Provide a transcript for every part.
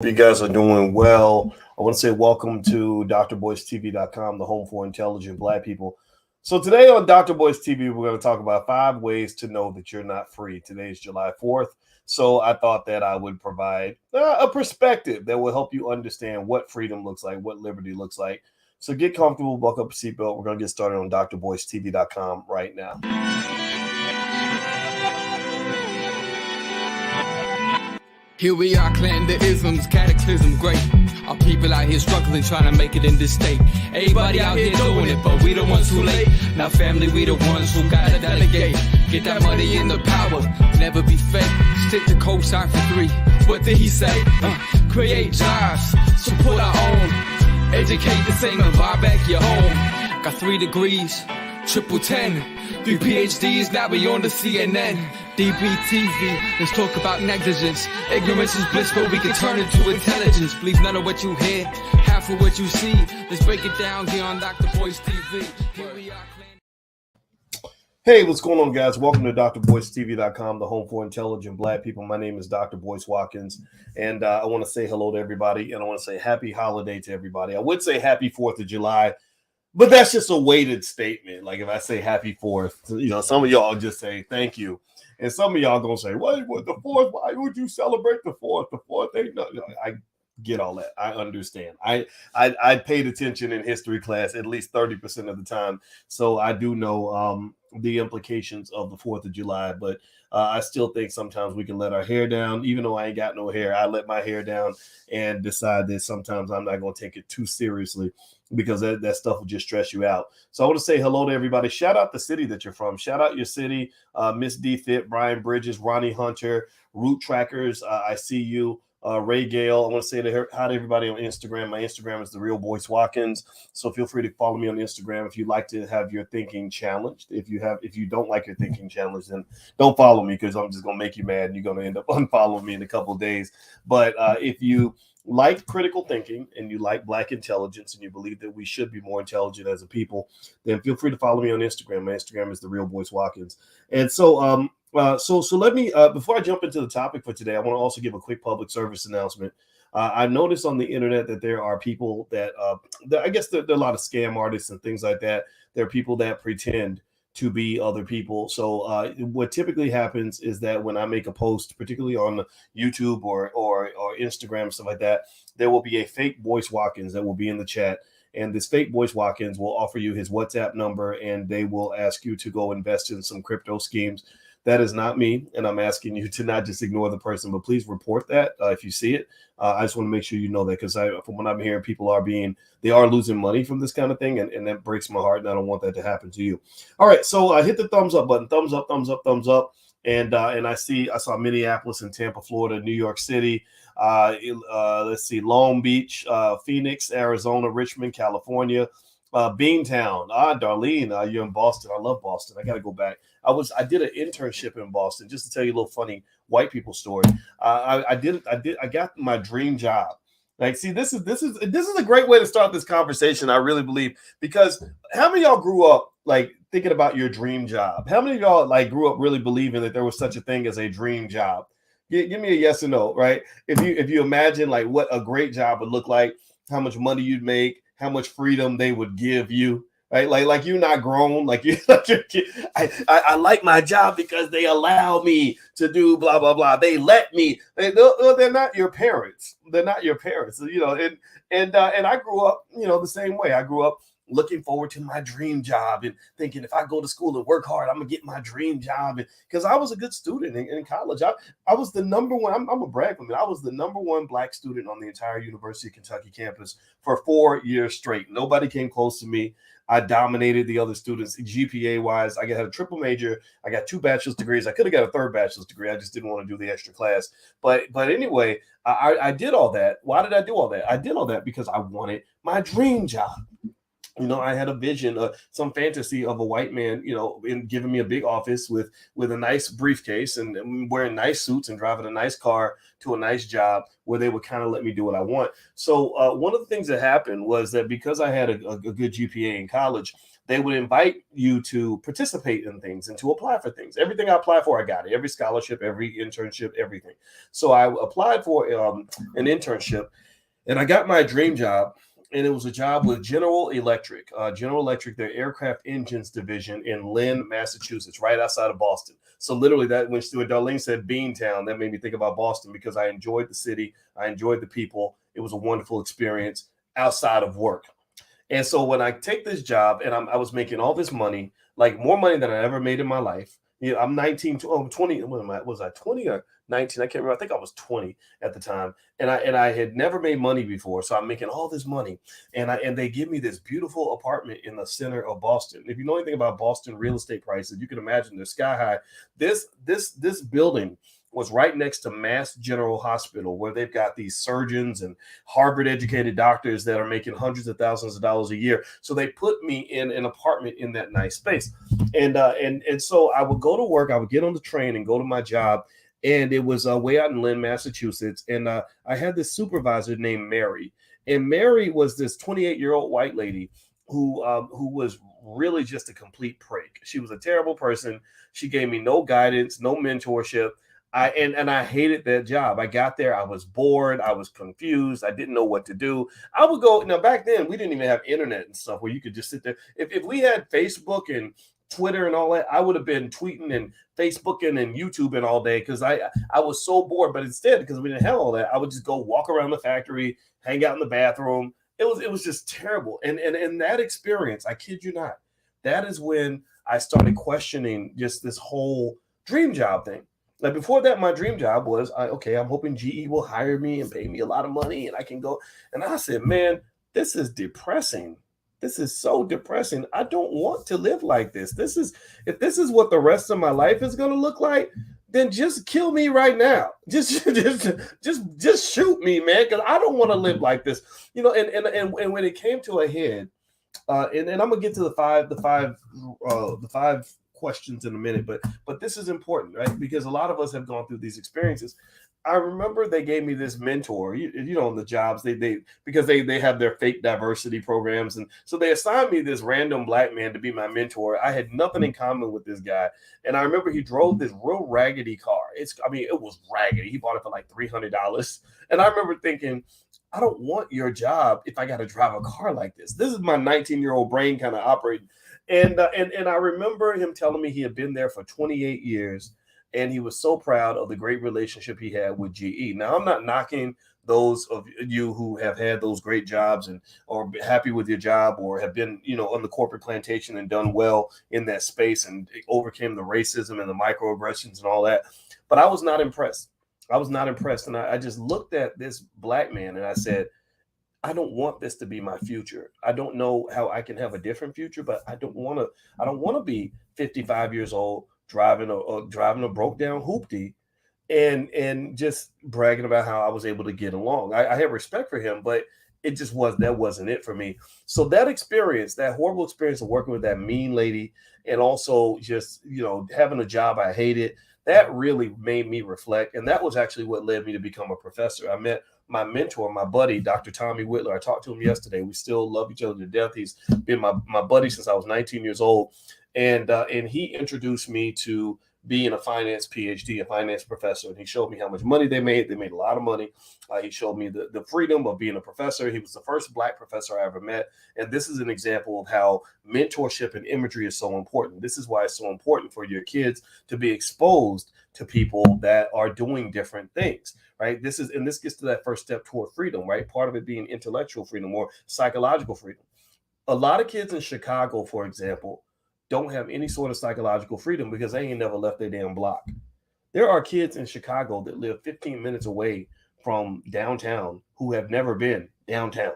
You guys are doing well. I want to say welcome to drboycetv.com, the home for intelligent Black people. So today on Dr. Boyce TV, we're going to talk about 5 ways to know that you're not free. Today is July 4th. So I thought that I would provide a perspective that will help you understand what freedom looks like, what liberty looks like. So get comfortable, buckle up your seatbelt. We're going to get started on drboycetv.com right now. Here we are, clan the isms, cataclysm, great. Our people out here struggling, trying to make it in this state. Everybody out here doing it, but we the ones who late. Now family, we the ones who gotta delegate. Get that money in the power, never be fake. Stick to cosign for 3. What did he say? Create jobs, support our own. Educate the same and buy back your home. Got 3 degrees, triple 10. 3 PhDs, now we on the CNN. DBTV, let's talk about negligence. Ignorance is bliss, but we can turn it to intelligence. Believe none of what you hear, half of what you see. Let's break it down here on Dr. Boyce TV. Here we are. Hey, what's going on, guys? Welcome to drboycetv.com, the home for intelligent Black people. My name is Dr. Boyce Watkins, and I want to say hello to everybody, and I want to say happy holiday to everybody. I would say happy 4th of July, but that's just a weighted statement. Like if I say happy 4th, some of y'all just say thank you. And some of y'all gonna say, what the 4th? Why would you celebrate the 4th? The 4th ain't no. I get all that. I understand. I paid attention in history class at least 30% of the time, so I do know the implications of the 4th of July. But I still think sometimes we can let our hair down, even though I ain't got no hair. I let my hair down and decide that sometimes I'm not gonna take it too seriously, because that stuff will just stress you out. So I want to say hello to everybody. Shout out the city that you're from. Shout out your city. Miss D Fit, Brian Bridges, Ronnie Hunter, Root Trackers. I see you. Ray Gale. I want to say hi to everybody on Instagram. My Instagram is the real Boyce Watkins. So feel free to follow me on Instagram if you'd like to have your thinking challenged. If you don't like your thinking challenged, then don't follow me, because I'm just gonna make you mad and you're gonna end up unfollowing me in a couple of days. But if you like critical thinking and you like Black intelligence and you believe that we should be more intelligent as a people, then feel free to follow me on Instagram. My Instagram is the real Boyce Watkins. And so so let me before I jump into the topic for today, I want to also give a quick public service announcement. I noticed on the internet that there are people that I guess there are a lot of scam artists and things like that. There are people that pretend to be other people. So what typically happens is that when I make a post, particularly on YouTube or Instagram, stuff like that, there will be a fake Boyce Watkins that will be in the chat. And this fake Boyce Watkins will offer you his WhatsApp number, and they will ask you to go invest in some crypto schemes. That is not me, and I'm asking you to not just ignore the person, but please report that if you see it. I just want to make sure you know that, because from what I'm hearing, people they are losing money from this kind of thing, and that breaks my heart, and I don't want that to happen to you. All right, so hit the thumbs up button, thumbs up, thumbs up, thumbs up, and I saw Minneapolis and Tampa, Florida, New York City. Let's see, Long Beach, Phoenix, Arizona, Richmond, California. Beantown. Darlene, you're in Boston. I love Boston. I got to go back. I did an internship in Boston, just to tell you a little funny white people story. I got my dream job. Like, see, this is a great way to start this conversation, I really believe, because how many of y'all grew up like thinking about your dream job? How many of y'all like grew up really believing that there was such a thing as a dream job? Give me a yes or no, right? If you imagine like what a great job would look like, how much money you'd make, how much freedom they would give you, right? Like you're not grown, like you like your kid. I like my job because they allow me to do blah blah blah. They let me. They're not your parents. They're not your parents. And I grew up, the same way. I grew up looking forward to my dream job and thinking, if I go to school and work hard, I'm gonna get my dream job. Because I was a good student in college. I was the number one. I'm a brag for me. I was the number one Black student on the entire University of Kentucky campus for 4 years straight. Nobody came close to me. I dominated the other students GPA wise. I had a triple major. I got 2 bachelor's degrees. I could have got a 3rd bachelor's degree. I just didn't want to do the extra class. But anyway, I did all that. Why did I do all that? I did all that because I wanted my dream job. I had a vision, some fantasy of a white man, in giving me a big office with a nice briefcase and wearing nice suits and driving a nice car to a nice job where they would kind of let me do what I want. So one of the things that happened was that because I had a good GPA in college, they would invite you to participate in things and to apply for things. Everything I applied for, I got it. Every scholarship, every internship, everything. So I applied for an internship, and I got my dream job, and it was a job with General Electric. General Electric, their aircraft engines division in Lynn, Massachusetts, right outside of Boston. So literally, that when Darlene said Beantown, that made me think about Boston because I enjoyed the city, I enjoyed the people. It was a wonderful experience outside of work. And so when I take this job and I was making all this money, like more money than I ever made in my life. I'm 19, 20. What am I? Was I 20 or 19? I can't remember. I think I was 20 at the time. And I had never made money before. So I'm making all this money. And they give me this beautiful apartment in the center of Boston. If you know anything about Boston real estate prices, you can imagine they're sky high. This building was right next to Mass General Hospital, where they've got these surgeons and Harvard-educated doctors that are making hundreds of thousands of dollars a year. So they put me in an apartment in that nice space, and so I would go to work. I would get on the train and go to my job, and it was way out in Lynn, Massachusetts. And I had this supervisor named Mary, and Mary was this 28-year-old white lady who was really just a complete prig. She was a terrible person. She gave me no guidance, no mentorship. I hated that job. I got there, I was bored, I was confused, I didn't know what to do. I would go now. Back then, we didn't even have internet and stuff where you could just sit there. If we had Facebook and Twitter and all that, I would have been tweeting and Facebooking and YouTubing all day because I was so bored. But instead, because we didn't have all that, I would just go walk around the factory, hang out in the bathroom. It was just terrible. And that experience, I kid you not, that is when I started questioning just this whole dream job thing. Like before that, my dream job was, I'm hoping GE will hire me and pay me a lot of money and I can go. And I said, man, this is depressing. This is so depressing. I don't want to live like this. If this is what the rest of my life is going to look like, then just kill me right now. Just shoot me, man, because I don't want to live like this. And when it came to a head, and I'm gonna get to the five questions in a minute, but this is important, right? Because a lot of us have gone through these experiences. I remember they gave me this mentor, in the jobs because they have their fake diversity programs, and so they assigned me this random black man to be my mentor. I had nothing in common with this guy, and I remember he drove this real raggedy car. It was raggedy. He bought it for like $300, and I remember thinking, I don't want your job if I got to drive a car like this. This is my 19-year-old brain kind of operating. And I remember him telling me he had been there for 28 years, and he was so proud of the great relationship he had with GE. Now, I'm not knocking those of you who have had those great jobs or happy with your job or have been, on the corporate plantation and done well in that space and overcame the racism and the microaggressions and all that. But I was not impressed. And I just looked at this black man and I said, I don't want this to be my future. I don't know how I can have a different future, but I don't want to be 55 years old driving a broke down hoopty and just bragging about how I was able to get along. I have respect for him, but that wasn't it for me. So that experience, that horrible experience of working with that mean lady and also just, having a job I hated, that really made me reflect. And that was actually what led me to become a professor. I met my mentor, my buddy, Dr. Tommy Whitler. I talked to him yesterday. We still love each other to death. He's been my buddy since I was 19 years old. And he introduced me to being a finance PhD, a finance professor. And he showed me how much money they made. They made a lot of money. He showed me the freedom of being a professor. He was the first Black professor I ever met. And this is an example of how mentorship and imagery is so important. This is why it's so important for your kids to be exposed to people that are doing different things, right? This gets to that first step toward freedom, right? Part of it being intellectual freedom or psychological freedom. A lot of kids in Chicago, for example, don't have any sort of psychological freedom because they ain't never left their damn block. There are kids in Chicago that live 15 minutes away from downtown who have never been downtown.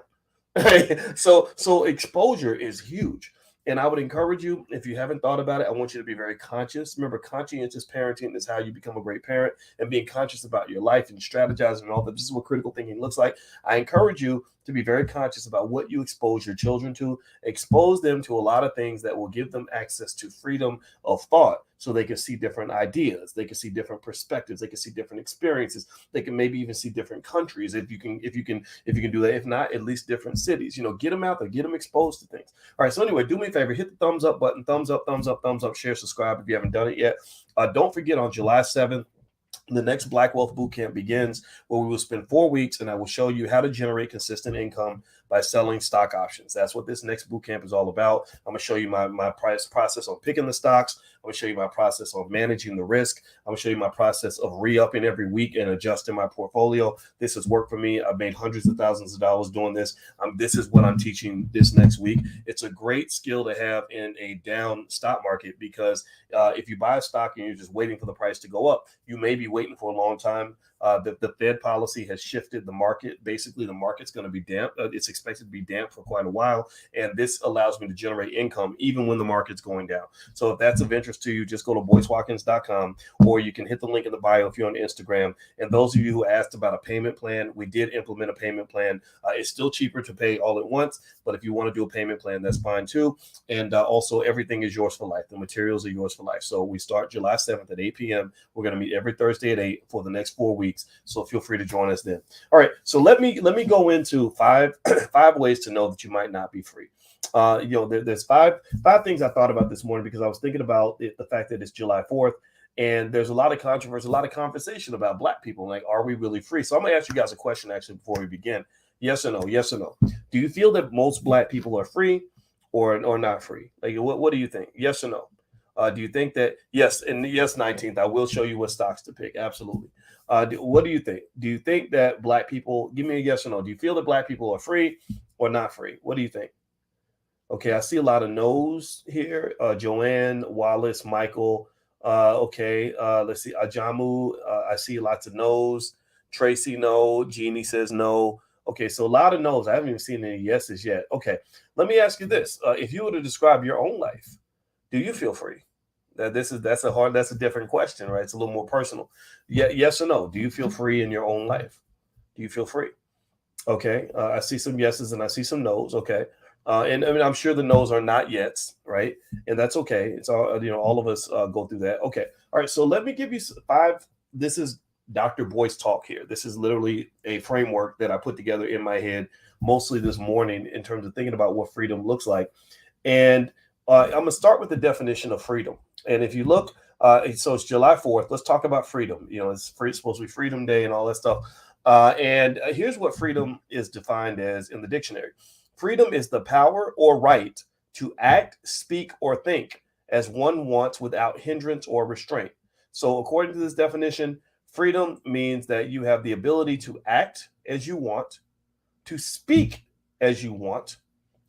So exposure is huge. And I would encourage you, if you haven't thought about it, I want you to be very conscious. Remember, conscientious parenting is how you become a great parent, and being conscious about your life and strategizing and all that. This is what critical thinking looks like. I encourage you to be very conscious about what you expose your children to. Expose them to a lot of things that will give them access to freedom of thought, so they can see different ideas, they can see different perspectives, they can see different experiences, they can maybe even see different countries if you can do that. If not, at least different cities. Get them out there, get them exposed to things. All right, so anyway, do me a favor, hit the thumbs up button, thumbs up, thumbs up, thumbs up, share, subscribe if you haven't done it yet. Don't forget, on July 7th, the next Black Wealth Bootcamp begins, where we will spend 4 weeks and I will show you how to generate consistent income by selling stock options. That's what this next bootcamp is all about. I'm going to show you my process on picking the stocks. I'm going to show you my process on managing the risk. I'm going to show you my process of re-upping every week and adjusting my portfolio. This has worked for me. I've made hundreds of thousands of dollars doing this. This is what I'm teaching this next week. It's a great skill to have in a down stock market, because if you buy a stock and you're just waiting for the price to go up, you may be waiting for a long time. The Fed policy has shifted the market. Basically, the market's going to be damp. It's expected to be damp for quite a while. And this allows me to generate income even when the market's going down. So if that's of interest to you, just go to boycewatkins.com, or you can hit the link in the bio if you're on Instagram. And those of you who asked about a payment plan, we did implement a payment plan. It's still cheaper to pay all at once, but if you want to do a payment plan, that's fine too. And also, everything is yours for life. The materials are yours for life. So we start July 7th at 8 p.m. We're going to meet every Thursday at 8 for the next 4 weeks. So feel free to join us then. All right. So let me go into five ways to know that you might not be free. There's five things I thought about this morning, because I was thinking about the fact that it's July 4th. And there's a lot of controversy, a lot of conversation about Black people. Like, are we really free? So I'm going to ask you guys a question actually before we begin. Yes or no? Yes or no? Do you feel that most Black people are free or not free? Like, what do you think? Yes or no? Do you think that yes? And yes, 19th, I will show you what stocks to pick. Absolutely. What do you think? Do you think that Black people, give me a yes or no. Do you feel that Black people are free or not free? What do you think? Okay, I see a lot of no's here. Joanne, Wallace, Michael. Okay, let's see. Ajamu, I see lots of no's. Tracy, no. Jeannie says no. Okay, so a lot of no's. I haven't even seen any yeses yet. Okay, let me ask you this. If you were to describe your own life, do you feel free? That's a different question, right? It's a little more personal. Yeah, yes or no? Do you feel free in your own life? Do you feel free? Okay, I see some yeses and I see some no's. Okay, and I mean, I'm sure the no's are not yets, right? And that's okay. It's all all of us go through that. Okay, all right. So let me give you 5. This is Dr. Boyce talk here. This is literally a framework that I put together in my head mostly this morning in terms of thinking about what freedom looks like. And I'm going to start with the definition of freedom. And if you look, so it's July 4th. Let's talk about freedom. It's supposed to be Freedom Day and all that stuff. And here's what freedom is defined as in the dictionary. Freedom is the power or right to act, speak, or think as one wants without hindrance or restraint. So according to this definition, freedom means that you have the ability to act as you want, to speak as you want,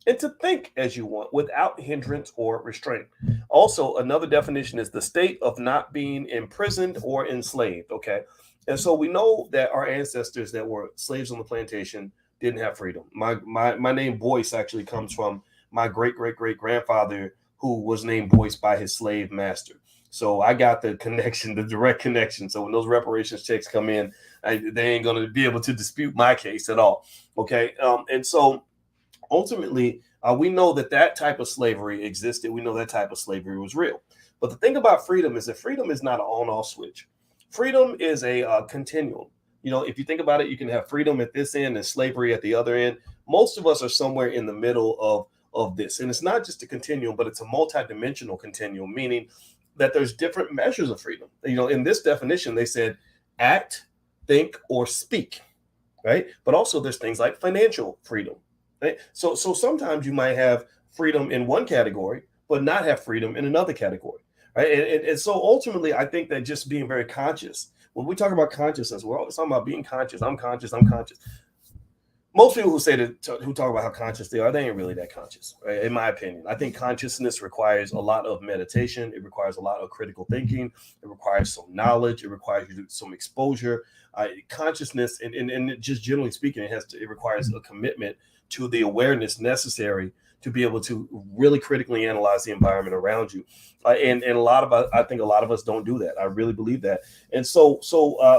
and to think as you want without hindrance or restraint. Also, another definition is the state of not being imprisoned or enslaved. Okay. And so we know that our ancestors that were slaves on the plantation didn't have freedom. My name Boyce actually comes from my great-great-great-grandfather, who was named Boyce by his slave master. So I got the connection, the direct connection. So when those reparations checks come in, they ain't going to be able to dispute my case at all. Okay. And so ultimately, we know that type of slavery existed. We know that type of slavery was real. But the thing about freedom is that freedom is not an on-off switch. Freedom is a continuum. If you think about it, you can have freedom at this end and slavery at the other end. Most of us are somewhere in the middle of this. And it's not just a continuum, but it's a multidimensional continuum, meaning that there's different measures of freedom. In this definition, they said act, think, or speak, right? But also there's things like financial freedom. Right? So sometimes you might have freedom in one category, but not have freedom in another category. Right? And so ultimately, I think that just being very conscious, when we talk about consciousness, we're always talking about being conscious. I'm conscious. Most people who talk about how conscious they ain't really that conscious, right? In my opinion. I think consciousness requires a lot of meditation. It requires a lot of critical thinking. It requires some knowledge. It requires you some exposure. Consciousness, and just generally speaking, it requires a commitment to the awareness necessary to be able to really critically analyze the environment around you. And I think a lot of us don't do that. I really believe that. And so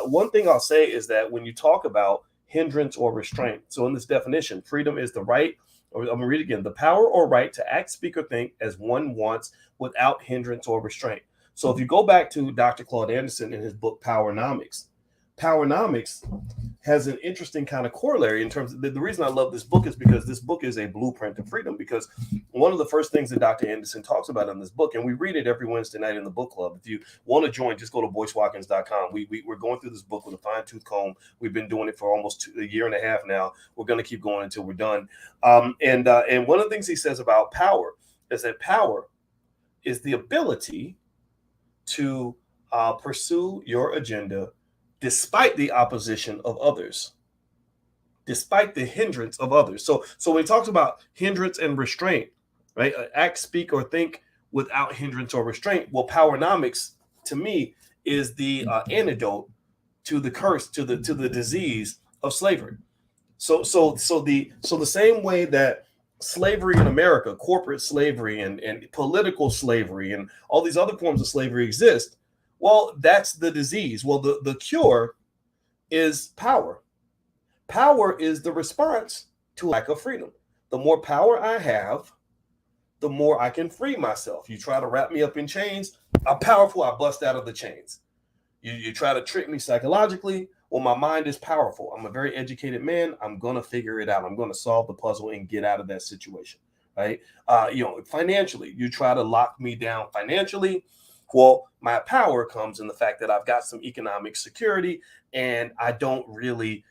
one thing I'll say is that when you talk about hindrance or restraint, so in this definition, freedom is the right, or I'm gonna read again, the power or right to act, speak, or think as one wants without hindrance or restraint. So if you go back to Dr. Claude Anderson in his book Powernomics has an interesting kind of corollary in terms of the reason I love this book is because this book is a blueprint to freedom. Because one of the first things that Dr. Anderson talks about in this book, and we read it every Wednesday night in the book club. If you want to join, just go to boycewatkins.com. We're going through this book with a fine-tooth comb. We've been doing it for almost a year and a half now. We're going to keep going until we're done. And one of the things he says about power is that power is the ability to pursue your agenda despite the opposition of others, despite the hindrance of others. So when he talks about hindrance and restraint, right? Act, speak, or think without hindrance or restraint. Well, Powernomics to me is the antidote to the curse, to the disease of slavery. So the same way that slavery in America, corporate slavery and political slavery and all these other forms of slavery exist, well, that's the disease. Well, the cure is power. Power is the response to lack of freedom. The more power I have, the more I can free myself. You try to wrap me up in chains, I'm powerful, I bust out of the chains. You try to trick me psychologically, well, my mind is powerful. I'm a very educated man. I'm going to figure it out. I'm going to solve the puzzle and get out of that situation, right? Financially, you try to lock me down financially. Well, my power comes in the fact that I've got some economic security and I don't really,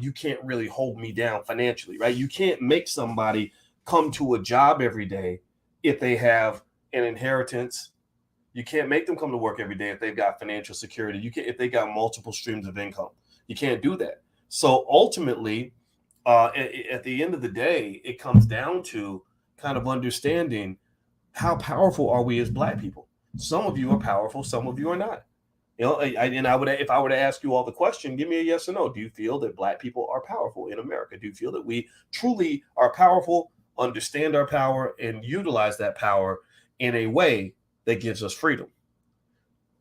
you can't really hold me down financially, right? You can't make somebody come to a job every day if they have an inheritance. You can't make them come to work every day if they've got financial security. You can't if they got multiple streams of income. You can't do that. So ultimately, at the end of the day, it comes down to kind of understanding how powerful are we as Black people. Some of you are powerful, some of you are not. If I were to ask you all the question, give me a yes or no. Do you feel that Black people are powerful in America? Do you feel that we truly are powerful, understand our power, and utilize that power in a way that gives us freedom?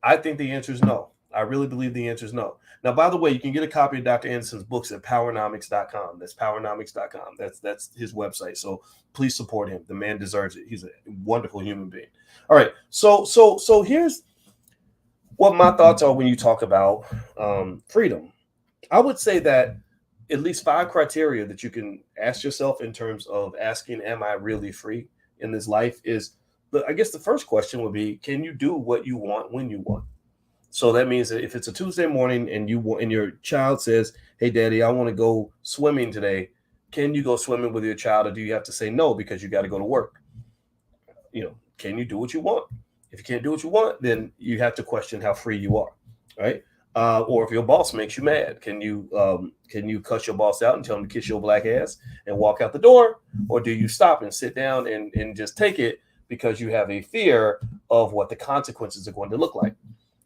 I think the answer is no. I really believe the answer is no. Now, by the way, you can get a copy of Dr. Anderson's books at powernomics.com. That's powernomics.com. That's his website. So please support him. The man deserves it. He's a wonderful human being. All right. So here's what my thoughts are when you talk about freedom. I would say that at least 5 criteria that you can ask yourself in terms of asking, am I really free in this life is, I guess the first question would be, can you do what you want when you want? So that means that if it's a Tuesday morning and your child says, hey, daddy, I want to go swimming today. Can you go swimming with your child, or do you have to say no because you got to go to work? Can you do what you want? If you can't do what you want, then you have to question how free you are, right? Or if your boss makes you mad, can you cuss your boss out and tell him to kiss your black ass and walk out the door? Or do you stop and sit down and just take it because you have a fear of what the consequences are going to look like?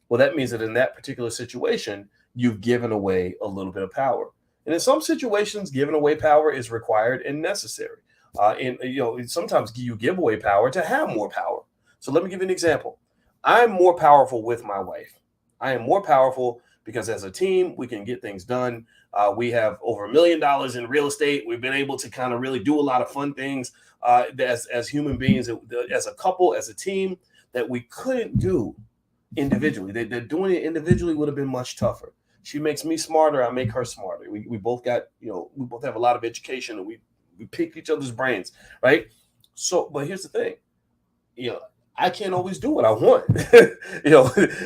Well, that means that in that particular situation, you've given away a little bit of power. And in some situations, giving away power is required and necessary. Sometimes you give away power to have more power. So let me give you an example. I'm more powerful with my wife. I am more powerful because as a team, we can get things done. We have over $1 million in real estate. We've been able to kind of really do a lot of fun things as human beings, as a couple, as a team, that we couldn't do individually. That doing it individually would have been much tougher. She makes me smarter. I make her smarter. We both got, we both have a lot of education, and we pick each other's brains, right? So, but here's the thing, I can't always do what I want.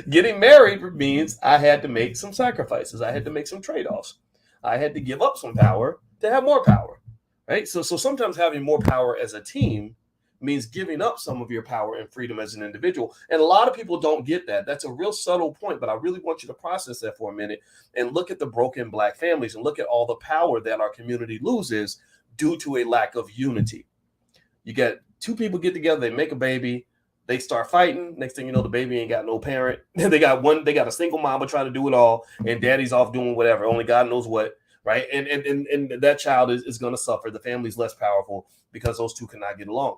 Getting married means I had to make some sacrifices. I had to make some trade-offs. I had to give up some power to have more power, right? So sometimes having more power as a team means giving up some of your power and freedom as an individual. And a lot of people don't get that. That's a real subtle point, but I really want you to process that for a minute and look at the broken Black families and look at all the power that our community loses due to a lack of unity. You get 2 people get together, they make a baby, they start fighting. Next thing you know, the baby ain't got no parent. They got a single mama trying to do it all, and daddy's off doing whatever, only God knows what, right? And that child is going to suffer. The family's less powerful because those two cannot get along.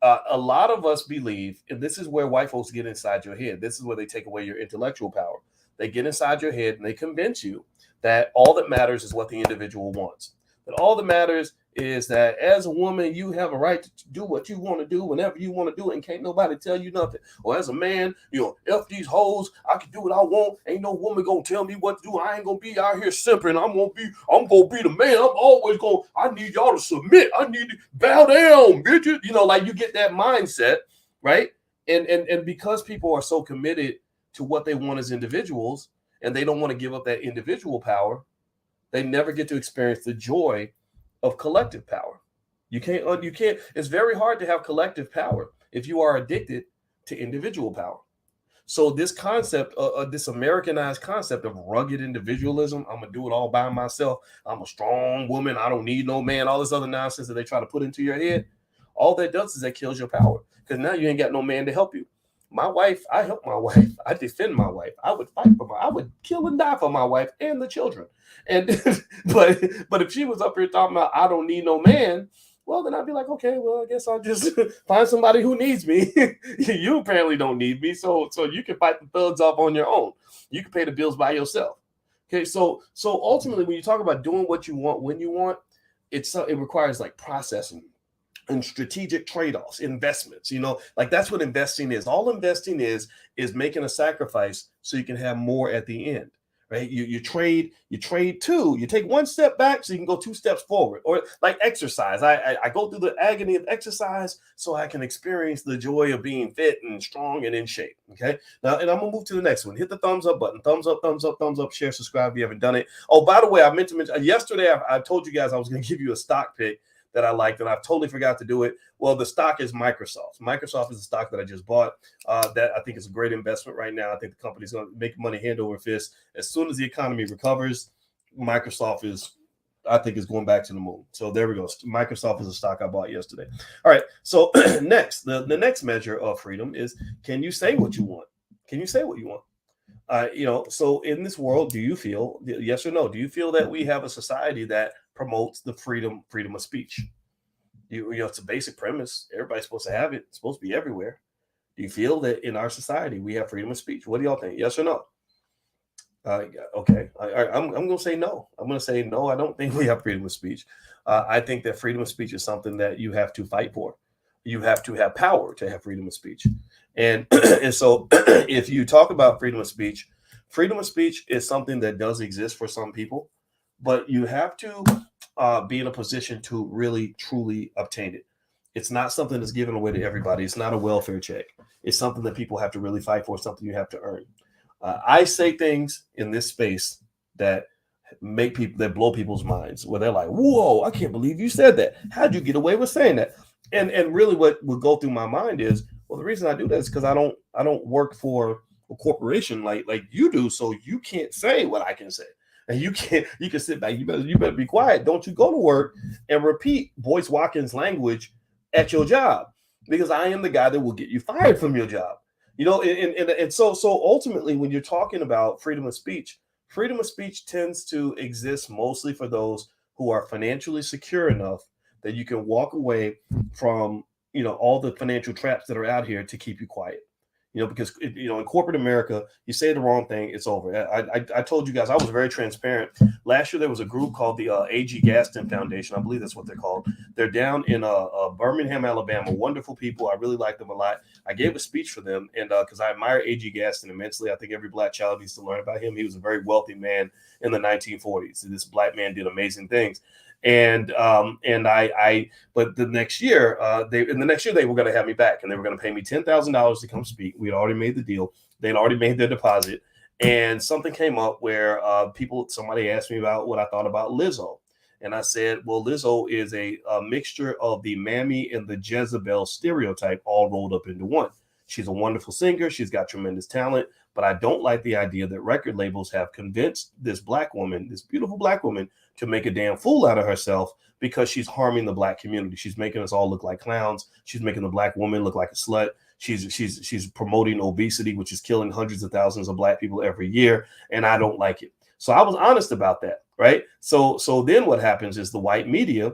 A lot of us believe, and this is where white folks get inside your head. This is where they take away your intellectual power. They get inside your head and they convince you that all that matters is what the individual wants. That all that matters is that as a woman, you have a right to do what you want to do whenever you want to do it, and can't nobody tell you nothing. Or as a man, F these hoes, I can do what I want. Ain't no woman gonna tell me what to do. I ain't gonna be out here simping. I'm gonna be the man. I'm always I need y'all to submit. I need to bow down, bitches. Like you get that mindset, right? And because people are so committed to what they want as individuals, and they don't want to give up that individual power, they never get to experience the joy of collective power. You can't. It's very hard to have collective power if you are addicted to individual power. So this concept, this Americanized concept of rugged individualism, I'm gonna do it all by myself. I'm a strong woman. I don't need no man. All this other nonsense that they try to put into your head, all that does is that kills your power, because now you ain't got no man to help you. My wife, I help my wife. I defend my wife. I would fight for I would kill and die for my wife and the children. And but if she was up here talking about I don't need no man, well, then I'd be like, okay, well, I guess I'll just find somebody who needs me. You apparently don't need me, so you can fight the thugs off on your own. You can pay the bills by yourself. Okay, so ultimately, when you talk about doing what you want when you want, it requires like processing and strategic trade-offs, investments, like that's what investing is. All investing is making a sacrifice so you can have more at the end, right? You trade two, you take one step back so you can go 2 steps forward. Or like exercise, I go through the agony of exercise so I can experience the joy of being fit and strong and in shape. Okay, now, and I'm gonna move to the next one. Hit the thumbs up button. Thumbs up, share, subscribe if you haven't done it. Oh, by the way, I meant to mention yesterday, I told you guys I was gonna give you a stock pick that I liked, and I totally forgot to do it. Well, the stock is Microsoft. Microsoft is a stock that I just bought that I think is a great investment right now. I think the company's going to make money hand over fist. As soon as the economy recovers, Microsoft is going back to the moon. So there we go. Microsoft is a stock I bought yesterday. All right. So next, the next measure of freedom is, can you say what you want? Can you say what you want? So in this world, do you feel, yes or no, do you feel that we have a society that promotes the freedom of speech? It's a basic premise. Everybody's supposed to have it. It's supposed to be everywhere. Do you feel that in our society we have freedom of speech? What do y'all think? Yes or no? Okay. I'm going to say no. I'm going to say no. I don't think we have freedom of speech. I think that freedom of speech is something that you have to fight for. You have to have power to have freedom of speech. And so if you talk about freedom of speech is something that does exist for some people, but you have to be in a position to really, truly obtain it. It's not something that's given away to everybody. It's not a welfare check. It's something that people have to really fight for, something you have to earn. I say things in this space that blow people's minds, where they're like, whoa, I can't believe you said that. How'd you get away with saying that? And really what would go through my mind is, well, the reason I do that is because I don't work for a corporation like you do, so you can't say what I can say. And you can sit back. You better be quiet. Don't you go to work and repeat Boyce Watkins language at your job, because I am the guy that will get you fired from your job. And so ultimately, when you're talking about freedom of speech tends to exist mostly for those who are financially secure enough that you can walk away from all the financial traps that are out here to keep you quiet. Because in corporate America, you say the wrong thing, it's over. I told you guys, I was very transparent. Last year, there was a group called the A.G. Gaston Foundation. I believe that's what they're called. They're down in Birmingham, Alabama. Wonderful people. I really like them a lot. I gave a speech for them, and because I admire A.G. Gaston immensely. I think every black child needs to learn about him. He was a very wealthy man in the 1940s. This black man did amazing things. But the next year, they were going to have me back, and they were going to pay me $10,000 to come speak. We had already made the deal. They'd already made their deposit, and something came up where somebody asked me about what I thought about Lizzo, and I said, well, Lizzo is a mixture of the Mammy and the Jezebel stereotype all rolled up into one. She's a wonderful singer. She's got tremendous talent, but I don't like the idea that record labels have convinced this black woman, this beautiful black woman, to make a damn fool out of herself because she's harming the black community. She's making us all look like clowns. She's making the black woman look like a slut. She's promoting obesity, which is killing hundreds of thousands of black people every year, and I don't like it. So I was honest about that, right? So then what happens is the white media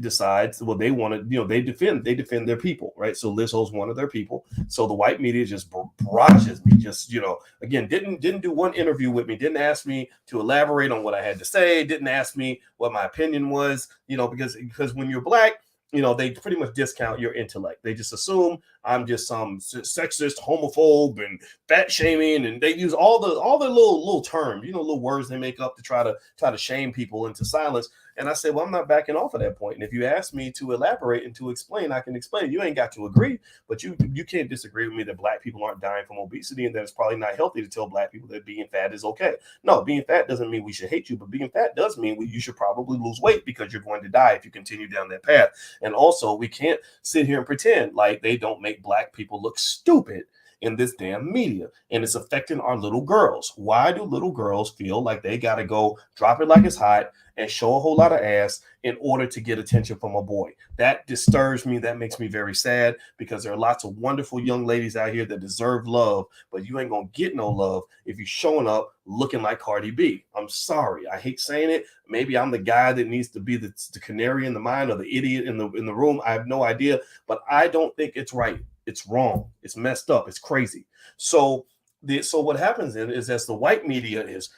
decides, well, they want to, they defend their people, right? So Lizzo's one of their people. So the white media just barrages me, just, again, didn't do one interview with me, didn't ask me to elaborate on what I had to say, didn't ask me what my opinion was, because when you're black, they pretty much discount your intellect. They just assume I'm just some sexist, homophobe, and fat shaming, and they use all the little terms, little words they make up to try to shame people into silence. And I said, well, I'm not backing off of that point. And if you ask me to elaborate and to explain, I can explain. You ain't got to agree, but you can't disagree with me that black people aren't dying from obesity and that it's probably not healthy to tell black people that being fat is okay. No, being fat doesn't mean we should hate you, but being fat does mean you should probably lose weight because you're going to die if you continue down that path. And also, we can't sit here and pretend like they don't make black people look stupid in this damn media, and it's affecting our little girls. Why do little girls feel like they got to go drop it like it's hot and show a whole lot of ass in order to get attention from a boy? That disturbs me. That makes me very sad, because there are lots of wonderful young ladies out here that deserve love, but you ain't gonna get no love if you're showing up looking like Cardi B. I'm sorry, I hate saying it. Maybe I'm the guy that needs to be the canary in the mine or the idiot in the room. I have no idea, but I don't think it's right. It's wrong. It's messed up. It's crazy. So what happens then is, as the white media is,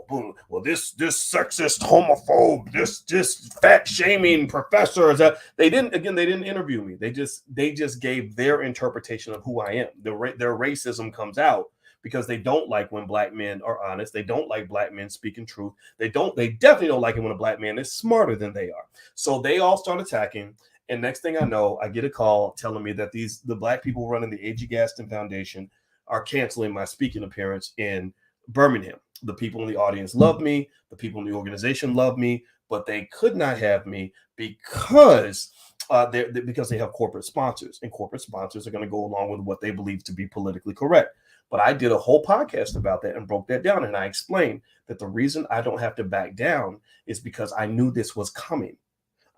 boom, well, this sexist, homophobe, this fat shaming professor, they didn't interview me. They just gave their interpretation of who I am. Their racism comes out because they don't like when black men are honest. They don't like black men speaking truth. They definitely don't like it when a black man is smarter than they are. So they all start attacking. And next thing I know, I get a call telling me that the black people running the A.G. Gaston Foundation are canceling my speaking appearance in Birmingham. The people in the audience love me. The people in the organization love me, but they could not have me because they have corporate sponsors, and corporate sponsors are going to go along with what they believe to be politically correct. But I did a whole podcast about that and broke that down, and I explained that the reason I don't have to back down is because I knew this was coming.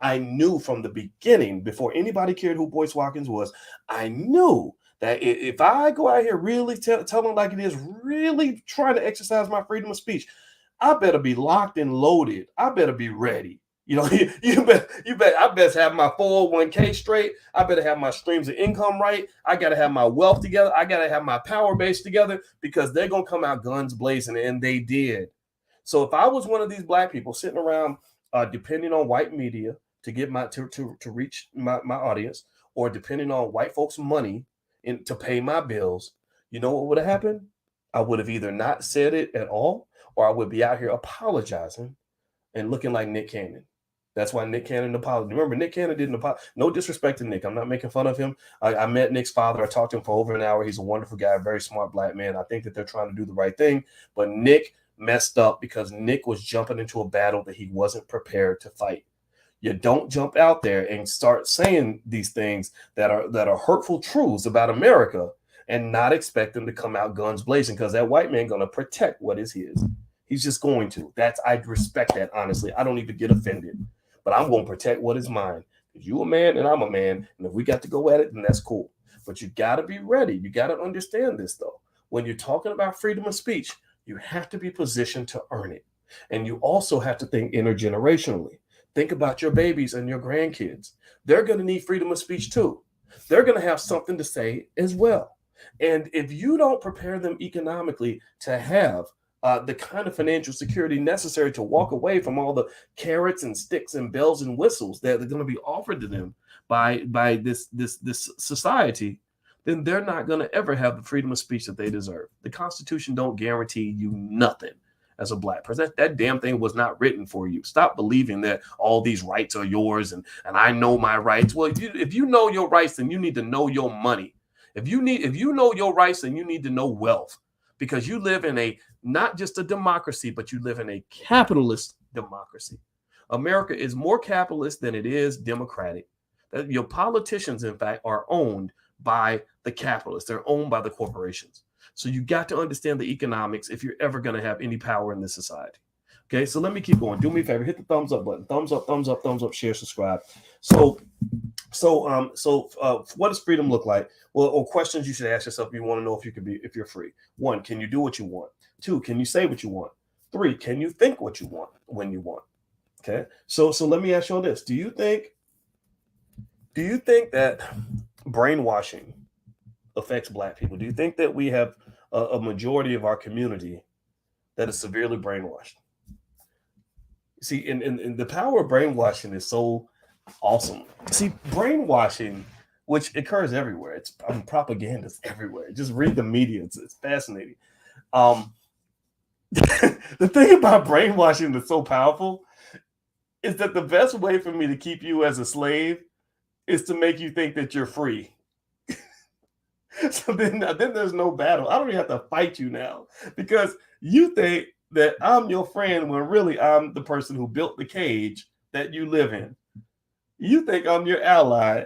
I knew from the beginning, before anybody cared who Boyce Watkins was, I knew that if I go out here really telling like it is, really trying to exercise my freedom of speech, I better be locked and loaded. I better be ready. You bet. I best have my 401k straight. I better have my streams of income right. I got to have my wealth together. I got to have my power base together, because they're going to come out guns blazing, and they did. So if I was one of these black people sitting around depending on white media to get to reach my audience, or depending on white folks' money to pay my bills, you know what would have happened? I would have either not said it at all, or I would be out here apologizing and looking like Nick Cannon. That's why Nick Cannon apologized. Remember, Nick Cannon didn't apologize. No disrespect to Nick. I'm not making fun of him. I met Nick's father. I talked to him for over an hour. He's a wonderful guy, very smart black man. I think that they're trying to do the right thing. But Nick messed up because Nick was jumping into a battle that he wasn't prepared to fight. You don't jump out there and start saying these things that are hurtful truths about America and not expect them to come out guns blazing, because that white man going to protect what is his. He's just going to. I respect that, honestly. I don't even get offended, but I'm going to protect what is mine. If you a man and I'm a man, and if we got to go at it, then that's cool. But you got to be ready. You got to understand this, though. When you're talking about freedom of speech, you have to be positioned to earn it. And you also have to think intergenerationally. Think about your babies and your grandkids. They're going to need freedom of speech too. They're going to have something to say as well. And if you don't prepare them economically to have the kind of financial security necessary to walk away from all the carrots and sticks and bells and whistles that are going to be offered to them by this society, then they're not going to ever have the freedom of speech that they deserve. The Constitution don't guarantee you nothing. As a black person, that damn thing was not written for you. Stop believing that all these rights are yours and I know my rights. Well, if you know your rights, then you need to know your money. If you know your rights, then you need to know wealth, because you live in not just a democracy, but you live in a capitalist democracy. America is more capitalist than it is democratic. Your politicians, in fact, are owned by the capitalists. They're owned by the corporations. So you got to understand the economics if you're ever going to have any power in this society. Okay, so let me keep going. Do me a favor, hit the thumbs up button. Thumbs up, share, subscribe. So what does freedom look like? Well, or questions you should ask yourself if you want to know if you're free. 1, can you do what you want? 2, can you say what you want? 3, can you think what you want when you want? Okay. So let me ask you all this. Do you think that brainwashing affects Black people? Do you think that we have a majority of our community that is severely brainwashed? See, and the power of brainwashing is so awesome. See, brainwashing, which occurs everywhere, propaganda is everywhere. Just read the media; it's fascinating. The thing about brainwashing that's so powerful is that the best way for me to keep you as a slave is to make you think that you're free. So then there's no battle. I don't even have to fight you now because you think that I'm your friend when really I'm the person who built the cage that you live in. You think I'm your ally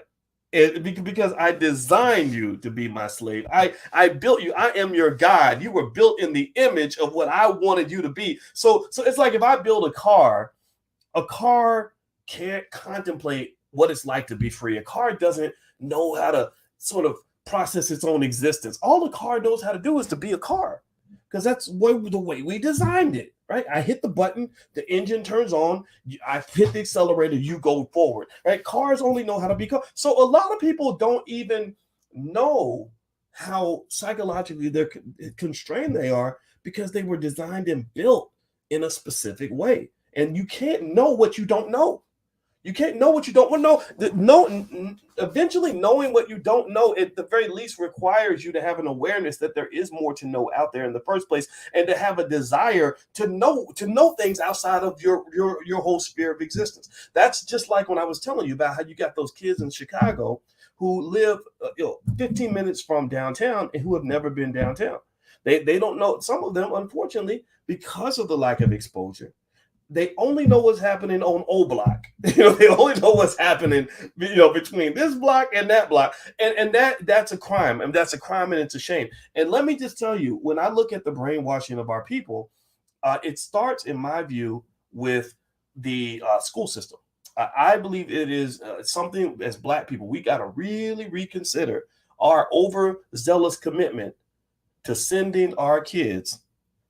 because I designed you to be my slave. I built you. I am your God. You were built in the image of what I wanted you to be. So it's like if I build a car can't contemplate what it's like to be free. A car doesn't know how to sort of process its own existence. All the car knows how to do is to be a car, because that's the way we designed it, right? I hit the button, the engine turns on, I hit the accelerator, you go forward, right? Cars only know how to be cars. So a lot of people don't even know how psychologically they're constrained they are because they were designed and built in a specific way. And you can't know what you don't know. You can't know what you don't know. Eventually, knowing what you don't know, at the very least, requires you to have an awareness that there is more to know out there in the first place, and to have a desire to know things outside of your whole sphere of existence. That's just like when I was telling you about how you got those kids in Chicago who live 15 minutes from downtown and who have never been downtown. They don't know. Some of them, unfortunately, because of the lack of exposure, they only know what's happening on O Block. They only know what's happening, between this block and that block. And that's a crime. And that's a crime, and it's a shame. And let me just tell you, when I look at the brainwashing of our people, it starts, in my view, with the school system. I believe it is something as Black people, we got to really reconsider our overzealous commitment to sending our kids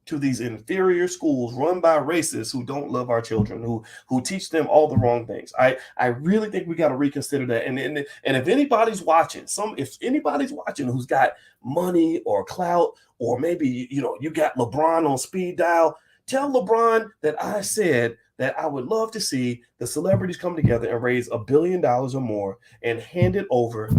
to these inferior schools run by racists who don't love our children, who teach them all the wrong things. I really think we got to reconsider that. And if anybody's watching, who's got money or clout, or maybe you got LeBron on speed dial, tell LeBron that I said that I would love to see the celebrities come together and raise $1 billion or more and hand it over,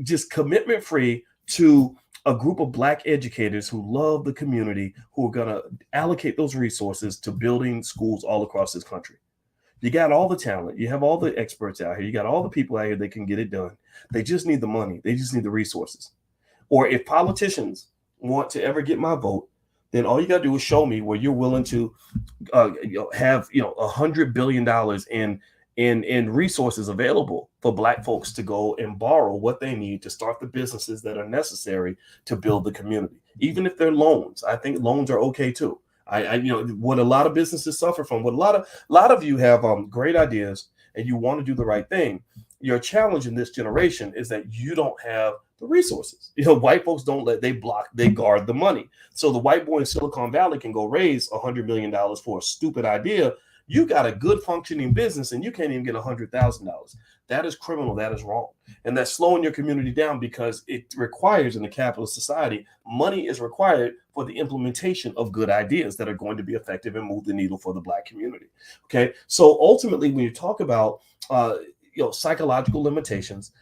just commitment free, to a group of Black educators who love the community, who are going to allocate those resources to building schools all across this country. You got all the talent. You have all the experts out here. You got all the people out here that can get it done. They just need the money. They just need the resources. Or if politicians want to ever get my vote, then all you got to do is show me where you're willing to have $100 billion in resources available for Black folks to go and borrow what they need to start the businesses that are necessary to build the community. Even if they're loans, I think loans are okay too. What a lot of businesses suffer from, what a lot of you have great ideas and you want to do the right thing. Your challenge in this generation is that you don't have the resources. White folks they guard the money. So the white boy in Silicon Valley can go raise $100 million for a stupid idea. You got a good functioning business and you can't even get $100,000. That is criminal. That is wrong. And that's slowing your community down, because it requires, in a capitalist society, money is required for the implementation of good ideas that are going to be effective and move the needle for the Black community. Okay. So ultimately, when you talk about, psychological limitations,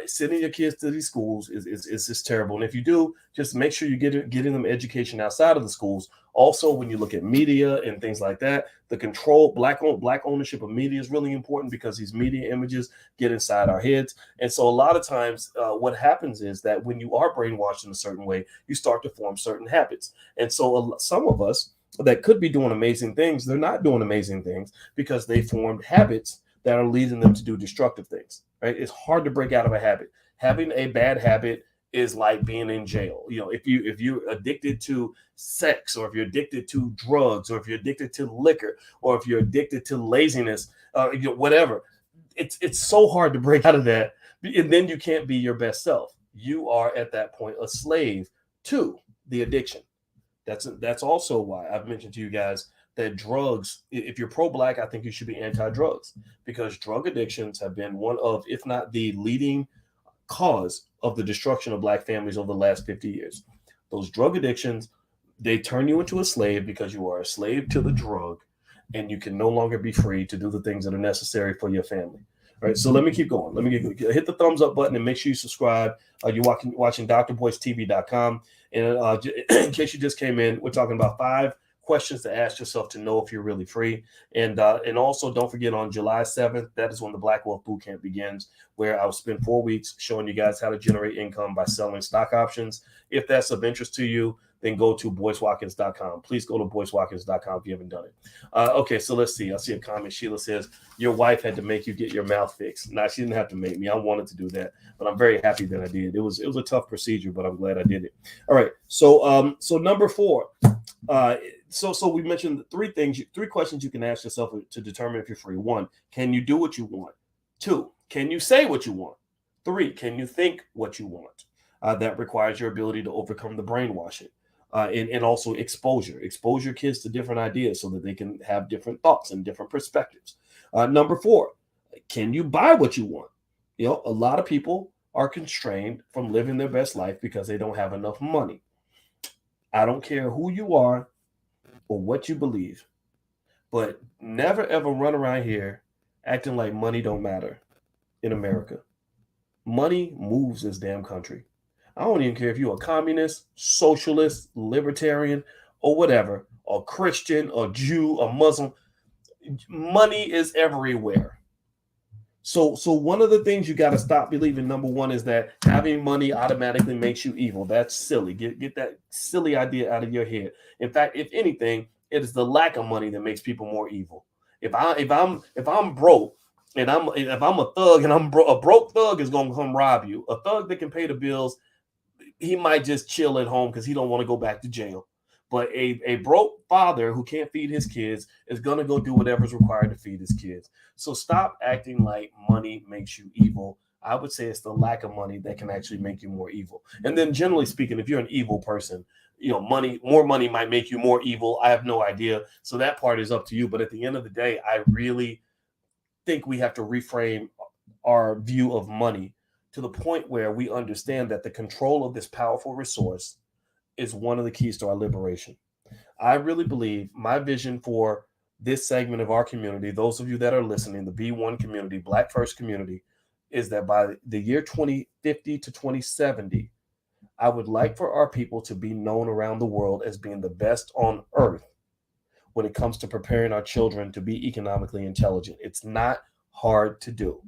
sending your kids to these schools is just terrible. And if you do, just make sure you're getting them education outside of the schools. Also, when you look at media and things like that, the control, Black ownership of media is really important, because these media images get inside our heads. And so a lot of times what happens is that when you are brainwashed in a certain way, you start to form certain habits. And so some of us that could be doing amazing things, they're not doing amazing things because they formed habits that are leading them to do destructive things, right? It's hard to break out of a habit. Having a bad habit is like being in jail. If you're addicted to sex, or if you're addicted to drugs, or if you're addicted to liquor, or if you're addicted to laziness, whatever, it's so hard to break out of that. And then you can't be your best self. You are at that point a slave to the addiction. That's also why I've mentioned to you guys that drugs, if you're pro-black, I think you should be anti-drugs, because drug addictions have been one of, if not the leading cause of the destruction of black families over the last 50 years. Those drug addictions, they turn you into a slave because you are a slave to the drug, and you can no longer be free to do the things that are necessary for your family. All right, so let me keep going. Let me hit the thumbs up button and make sure you subscribe. You're watching drboycetv.com. And in case you just came in, we're talking about 5 questions to ask yourself to know if you're really free. And also don't forget, on July 7th, that is when the Black Wealth Bootcamp begins, where I'll spend 4 weeks showing you guys how to generate income by selling stock options. If that's of interest to you, then go to boycewatkins.com. Please go to boycewatkins.com if you haven't done it. Okay, so let's see. I see a comment. Sheila says, your wife had to make you get your mouth fixed. No, she didn't have to make me. I wanted to do that, but I'm very happy that I did. It was a tough procedure, but I'm glad I did it. All right, so number 4. So we mentioned 3 questions you can ask yourself to determine if you're free. 1, can you do what you want? 2, can you say what you want? 3, can you think what you want? That requires your ability to overcome the brainwashing. And also exposure. Expose your kids to different ideas so that they can have different thoughts and different perspectives. Number 4, can you buy what you want? You know, a lot of people are constrained from living their best life because they don't have enough money. I don't care who you are or what you believe, but never ever run around here acting like money don't matter in America. Money moves this damn country. I don't even care if you're a communist, socialist, libertarian, or whatever, or Christian, or Jew, or Muslim. Money is everywhere. So one of the things you got to stop believing, number 1, is that having money automatically makes you evil. That's silly. Get that silly idea out of your head. In fact, if anything, it is the lack of money that makes people more evil. If I'm broke, and if I'm a thug and I'm a broke thug is gonna come rob you. A thug that can pay the bills, he might just chill at home because he don't want to go back to jail. But a broke father who can't feed his kids is going to go do whatever's required to feed his kids. So stop acting like money makes you evil. I would say it's the lack of money that can actually make you more evil. And then generally speaking, if you're an evil person, you know, more money might make you more evil. I have no idea. So that part is up to you. But at the end of the day, I really think we have to reframe our view of money to the point where we understand that the control of this powerful resource is one of the keys to our liberation. I really believe my vision for this segment of our community, those of you that are listening, the B1 community, Black First community, is that by the year 2050 to 2070, I would like for our people to be known around the world as being the best on earth when it comes to preparing our children to be economically intelligent. It's not hard to do.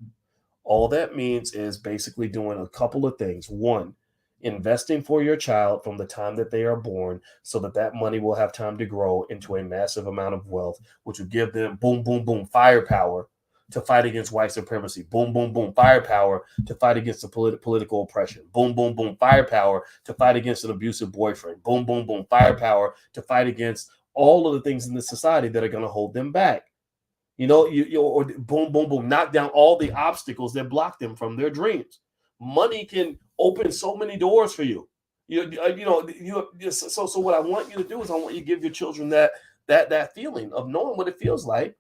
All that means is basically doing a couple of things. 1, investing for your child from the time that they are born so that that money will have time to grow into a massive amount of wealth, which will give them boom, boom, boom, firepower to fight against white supremacy. Boom, boom, boom, firepower to fight against the political oppression. Boom, boom, boom, firepower to fight against an abusive boyfriend. Boom, boom, boom, firepower to fight against all of the things in this society that are going to hold them back. You know, or boom, boom, boom, knock down all the obstacles that block them from their dreams. Money can open so many doors for you. So what I want you to do is I want you to give your children that feeling of knowing what it feels like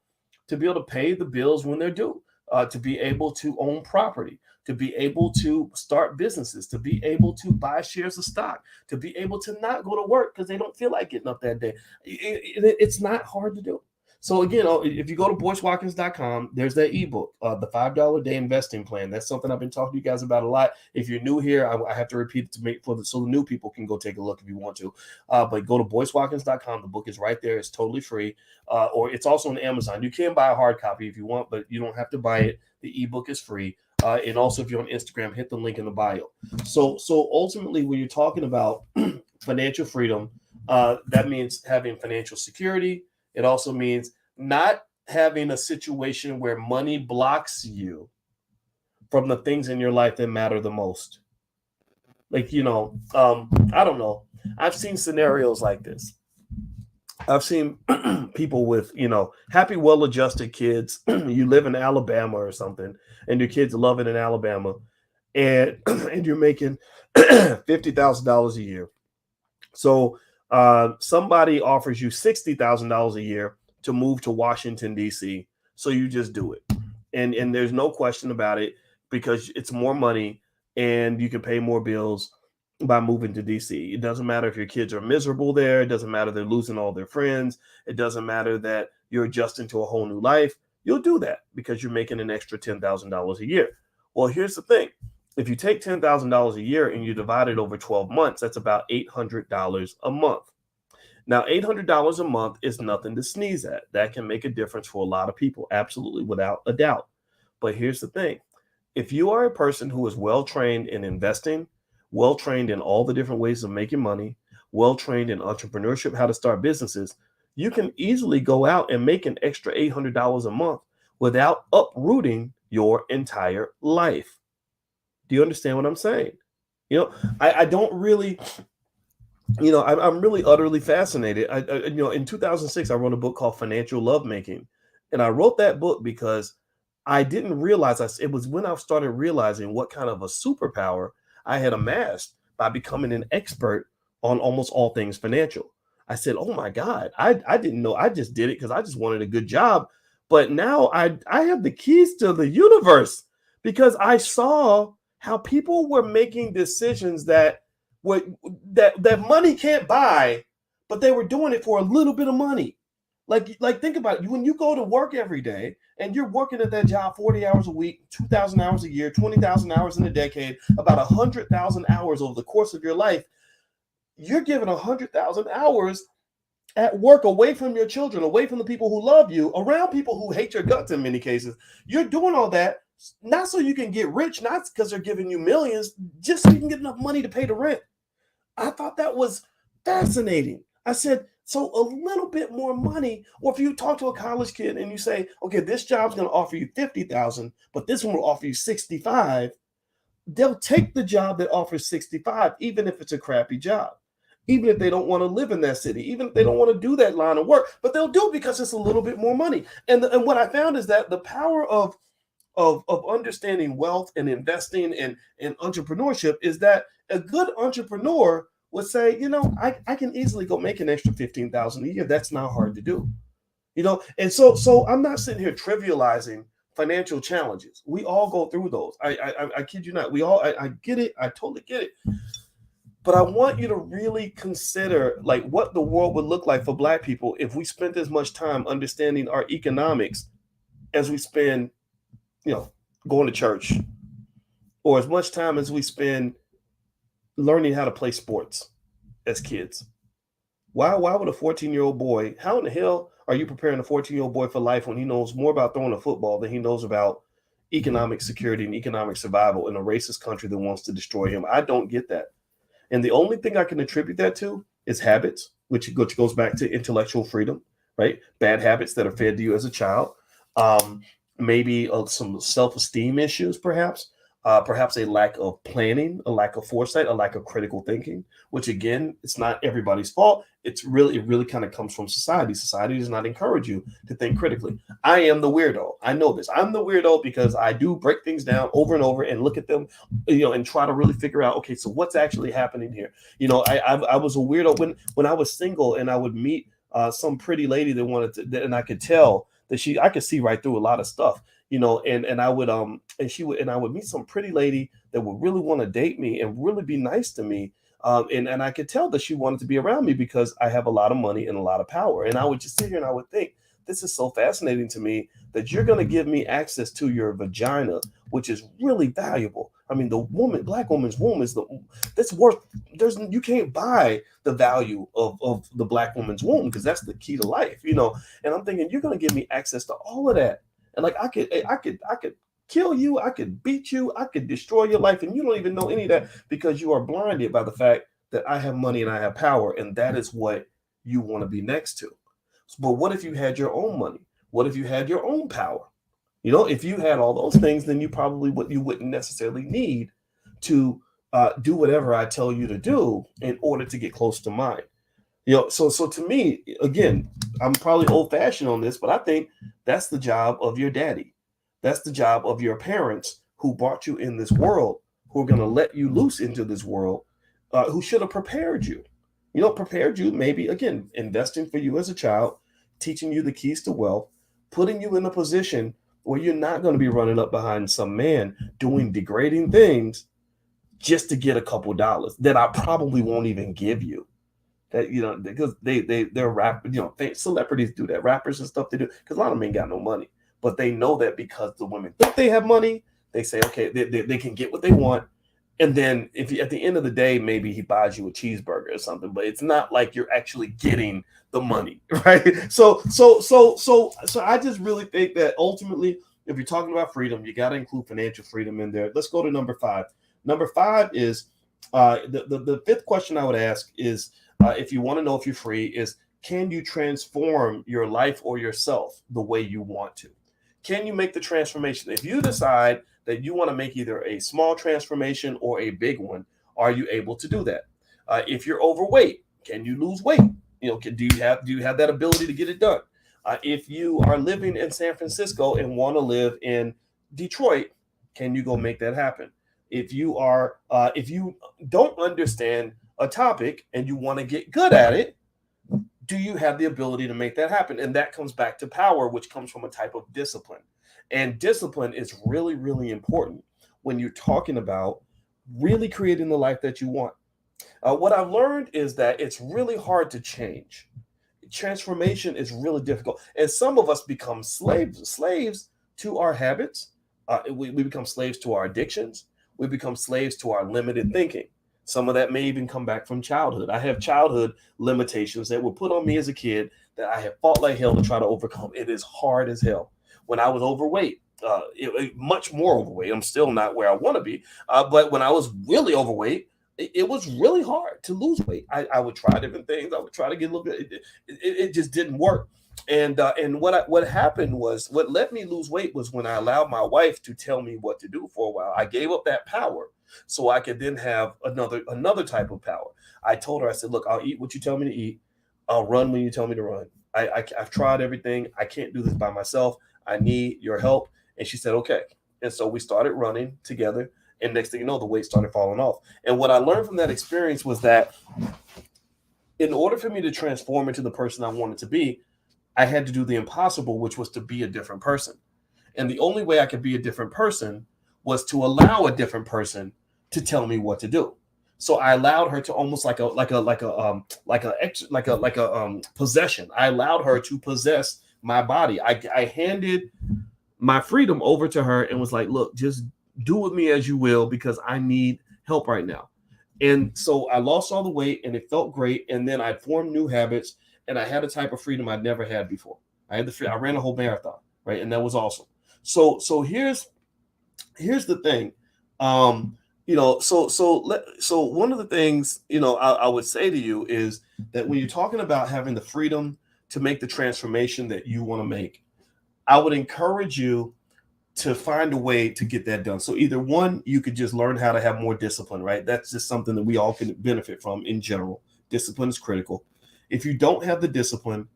to be able to pay the bills when they're due, to be able to own property, to be able to start businesses, to be able to buy shares of stock, to be able to not go to work because they don't feel like getting up that day. It's not hard to do. So again, if you go to boycewatkins.com, there's that ebook, the $5 a day investing plan. That's something I've been talking to you guys about a lot. If you're new here, I have to repeat it to make so the new people can go take a look if you want to. But go to boycewatkins.com. The book is right there. It's totally free. Or it's also on Amazon. You can buy a hard copy if you want, but you don't have to buy it. The ebook is free. And also, if you're on Instagram, hit the link in the bio. So ultimately, when you're talking about financial freedom, that means having financial security. It also means not having a situation where money blocks you from the things in your life that matter the most. Like, I don't know. I've seen scenarios like this. I've seen people with, happy, well-adjusted kids. You live in Alabama or something, and your kids love it in Alabama, and you're making $50,000 a year. So Somebody offers you $60,000 a year to move to Washington, D.C., so you just do it. And there's no question about it because it's more money and you can pay more bills by moving to DC. It doesn't matter if your kids are miserable there. It doesn't matter they're losing all their friends. It doesn't matter that you're adjusting to a whole new life. You'll do that because you're making an extra $10,000 a year. Well, here's the thing. If you take $10,000 a year and you divide it over 12 months, that's about $800 a month. Now, $800 a month is nothing to sneeze at. That can make a difference for a lot of people, absolutely, without a doubt. But here's the thing. If you are a person who is well-trained in investing, well-trained in all the different ways of making money, well-trained in entrepreneurship, how to start businesses, you can easily go out and make an extra $800 a month without uprooting your entire life. Do you understand what I'm saying? I don't really... I'm really utterly fascinated. In 2006, I wrote a book called Financial Lovemaking. And I wrote that book because I didn't realize it was when I started realizing what kind of a superpower I had amassed by becoming an expert on almost all things financial. I said, oh my God, I didn't know. I just did it because I just wanted a good job. But now I have the keys to the universe because I saw how people were making decisions that money can't buy, but they were doing it for a little bit of money. Like think about it. When you go to work every day and you're working at that job 40 hours a week, 2,000 hours a year, 20,000 hours in a decade, about 100,000 hours over the course of your life, you're giving 100,000 hours at work away from your children, away from the people who love you, around people who hate your guts in many cases. You're doing all that not so you can get rich, not because they're giving you millions, just so you can get enough money to pay the rent. I thought that was fascinating. I said, so a little bit more money, or if you talk to a college kid and you say, okay, this job's going to offer you 50,000, but this one will offer you 65, they'll take the job that offers 65, even if it's a crappy job, even if they don't want to live in that city, even if they don't want to do that line of work, but they'll do it because it's a little bit more money. And what I found is that the power of understanding wealth and investing and entrepreneurship is that a good entrepreneur would say, I can easily go make an extra 15,000 a year. That's not hard to do, And so I'm not sitting here trivializing financial challenges. We all go through those. I kid you not. I get it. I totally get it. But I want you to really consider like what the world would look like for Black people if we spent as much time understanding our economics as we spend going to church, or as much time as we spend learning how to play sports as kids. Why would a 14-year-old boy, how in the hell are you preparing a 14-year-old boy for life when he knows more about throwing a football than he knows about economic security and economic survival in a racist country that wants to destroy him? I don't get that. And the only thing I can attribute that to is habits, which goes back to intellectual freedom, right? Bad habits that are fed to you as a child. Maybe some self-esteem issues, perhaps a lack of planning, a lack of foresight, a lack of critical thinking, which again, it's not everybody's fault. It really kind of comes from society. Society does not encourage you to think critically. I am the weirdo. I know this. I'm the weirdo because I do break things down over and over and look at them, and try to really figure out, okay, so what's actually happening here? I was a weirdo when I was single and I would meet some pretty lady that wanted to, and I could tell that I could see right through a lot of stuff, and I would I would meet some pretty lady that would really want to date me and really be nice to me. And I could tell that she wanted to be around me because I have a lot of money and a lot of power. And I would just sit here and I would think, this is so fascinating to me that you're going to give me access to your vagina, which is really valuable. I mean, Black woman's womb you can't buy the value of the Black woman's womb because that's the key to life, and I'm thinking you're going to give me access to all of that. And like, I could kill you. I could beat you. I could destroy your life. And you don't even know any of that because you are blinded by the fact that I have money and I have power. And that is what you want to be next to. But what if you had your own money? What if you had your own power? If you had all those things, then you wouldn't necessarily need to do whatever I tell you to do in order to get close to mine. So to me, again, I'm probably old fashioned on this, but I think that's the job of your daddy. That's the job of your parents who brought you in this world, who are going to let you loose into this world, who should have prepared you. prepared you, maybe again, investing for you as a child, teaching you the keys to wealth, putting you in a position where you're not going to be running up behind some man doing degrading things just to get a couple dollars that I probably won't even give you. That, because they're rappers, celebrities do that, rappers and stuff, they do, because a lot of them ain't got no money, but they know that because the women think they have money, they say, okay, they can get what they want. And then if at the end of the day, maybe he buys you a cheeseburger or something, but it's not like you're actually getting the money, right? So I just really think that ultimately, if you're talking about freedom, you got to include financial freedom in there. Let's go to number 5. Number 5 is the fifth question I would ask is, if you want to know if you're free, is can you transform your life or yourself the way you want to? Can you make the transformation? If you decide that you want to make either a small transformation or a big one, are you able to do that? If you're overweight, can you lose weight? Do you have that ability to get it done? If you are living in San Francisco and want to live in Detroit, can you go make that happen? If you don't understand a topic and you want to get good at it, do you have the ability to make that happen? And that comes back to power, which comes from a type of discipline. And discipline is really, really important when you're talking about really creating the life that you want. What I've learned is that it's really hard to change. Transformation is really difficult. And some of us become slaves to our habits. We become slaves to our addictions. We become slaves to our limited thinking. Some of that may even come back from childhood. I have childhood limitations that were put on me as a kid that I have fought like hell to try to overcome. It is hard as hell. When I was overweight, much more overweight, I'm still not where I want to be. But when I was really overweight, it was really hard to lose weight. I would try different things. I would try to get a little bit. It just didn't work. And what happened was, what let me lose weight was when I allowed my wife to tell me what to do for a while. I gave up that power so I could then have another type of power. I told her, I said, look, I'll eat what you tell me to eat. I'll run when you tell me to run. I've tried everything. I can't do this by myself. I need your help. And she said, okay. And so we started running together. And next thing you know, the weight started falling off. And what I learned from that experience was that in order for me to transform into the person I wanted to be, I had to do the impossible, which was to be a different person. And the only way I could be a different person was to allow a different person to tell me what to do. So I allowed her to almost like a possession. I allowed her to possess my body. I handed my freedom over to her and was like, look, just do with me as you will, because I need help right now. And so I lost all the weight and it felt great. And then I formed new habits and I had a type of freedom I'd never had before. I ran a whole marathon, right? And that was awesome. So here's the thing. So one of the things, I would say to you is that when you're talking about having the freedom to make the transformation that you want to make, I would encourage you to find a way to get that done. So either one, you could just learn how to have more discipline, right? That's just something that we all can benefit from in general. Discipline is critical. If you don't have the discipline,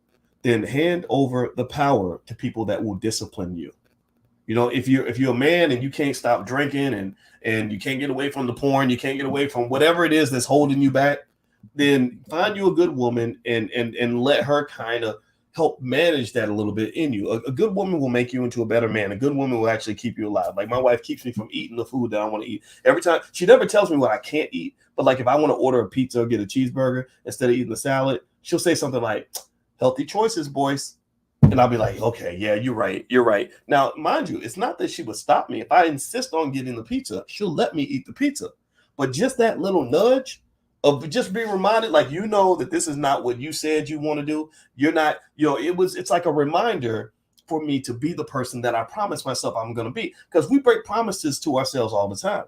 then hand over the power to people that will discipline you. If you're a man and you can't stop drinking and you can't get away from the porn, you can't get away from whatever it is that's holding you back, then find you a good woman and let her kind of help manage that a little bit in you. A good woman will make you into a better man. A good woman will actually keep you alive. Like my wife keeps me from eating the food that I want to eat. Every time, she never tells me what I can't eat, but like if I want to order a pizza or get a cheeseburger instead of eating the salad, she'll say something like, healthy choices, Boyce. And I'll be like, okay, yeah, you're right. Now, mind you, it's not that she would stop me. If I insist on getting the pizza, she'll let me eat the pizza. But just that little nudge of just being reminded, like, that this is not what you said you want to do. You're not, it's like a reminder for me to be the person that I promised myself I'm going to be. Because we break promises to ourselves all the time.